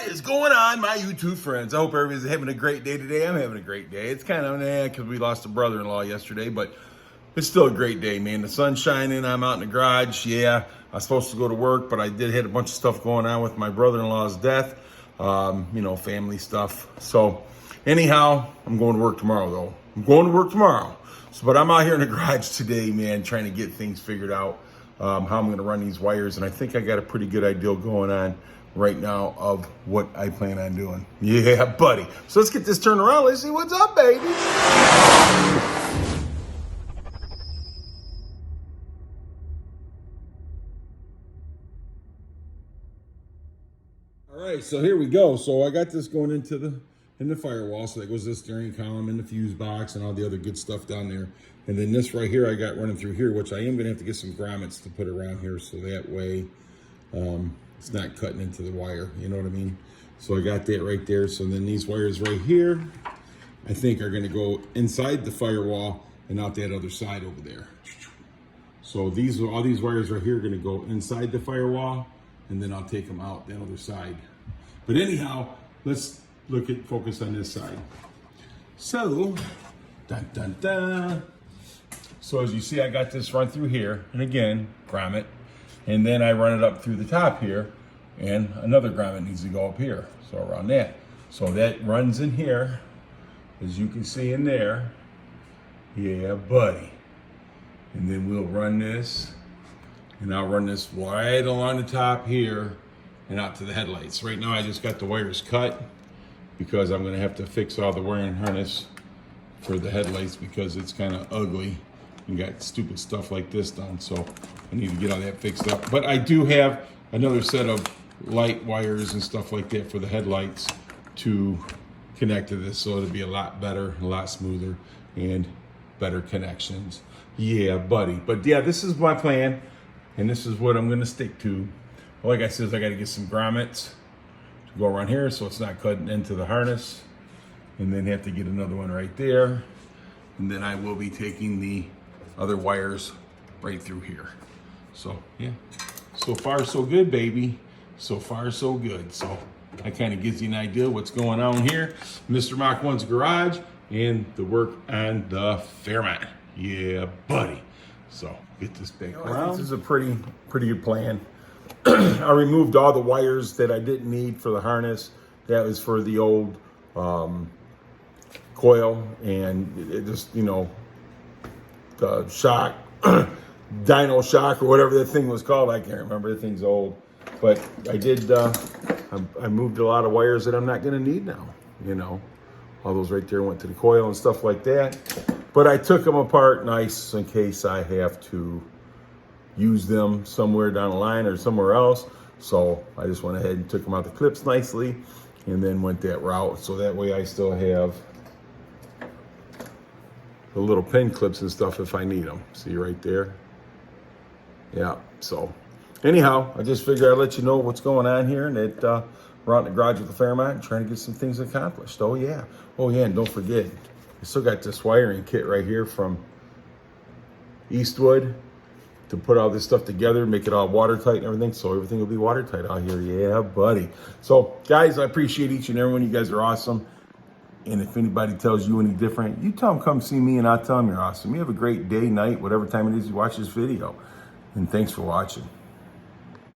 What is going on, my YouTube friends? I hope everybody's having a great day today. I'm having a great day. It's kind of because we lost a brother-in-law yesterday, but it's still a great day, man. The sun's shining. I'm out in the garage. Yeah, I was supposed to go to work, but I did have a bunch of stuff going on with my brother-in-law's death. Family stuff. So anyhow, I'm going to work tomorrow, though. I'm going to work tomorrow. But I'm out here in the garage today, man, trying to get things figured out, how I'm going to run these wires. And I think I got a pretty good idea going on right now of what I plan on doing. Yeah, buddy. So let's get this turned around. Let's see what's up, baby. All right, so here we go. So I got this going into the firewall. So that goes the steering column and the fuse box and all the other good stuff down there. And then this right here I got running through here, which I am going to have to get some grommets to put around here so that way it's not cutting into the wire, you know what I mean? So I got that right there. So then these wires right here, I think are gonna go inside the firewall and out that other side over there. So all these wires right here are gonna go inside the firewall, and then I'll take them out that other side. But anyhow, let's focus on this side. So, dun, dun, dun. So as you see, I got this run through here, and again, grommet. And then I run it up through the top here, and another grommet needs to go up here. So around that. So that runs in here, as you can see in there. Yeah, buddy. And then we'll run this, and I'll run this right along the top here and out to the headlights. Right now I just got the wires cut because I'm gonna have to fix all the wiring harness for the headlights because it's kind of ugly. And got stupid stuff like this done, so I need to get all that fixed up. But I do have another set of light wires and stuff like that for the headlights to connect to this, so it'll be a lot better, a lot smoother, and better connections. Yeah, buddy. But yeah, this is my plan, and this is what I'm gonna stick to. Like I said, I got to get some grommets to go around here so it's not cutting into the harness, and then have to get another one right there, and then I will be taking the other wires right through here. So yeah, so far so good, baby. So far so good. So that kind of gives you an idea what's going on here. Mr. Mach 1's garage and the work on the Fairmont. Yeah, buddy. So get this back around. This is a pretty good plan. I removed all the wires that I didn't need for the harness. That was for the old coil, and it just, the shock, dyno shock or whatever that thing was called. I can't remember, the thing's old. But I did, I moved a lot of wires that I'm not gonna need now, All those right there went to the coil and stuff like that. But I took them apart nice in case I have to use them somewhere down the line or somewhere else. So I just went ahead and took them out the clips nicely and then went that route. So that way I still have the little pin clips and stuff if I need them. See right there? Yeah, so anyhow, I just figured I'd let you know what's going on here, and that we're out in the garage with the Fairmont and trying to get some things accomplished. Oh yeah, and don't forget, I still got this wiring kit right here from Eastwood to put all this stuff together, make it all watertight and everything, so everything will be watertight out here. Yeah, buddy. So guys, I appreciate each and every one. You guys are awesome. And if anybody tells you any different, you tell them come see me and I'll tell them you're awesome. You have a great day, night, whatever time it is you watch this video. And thanks for watching.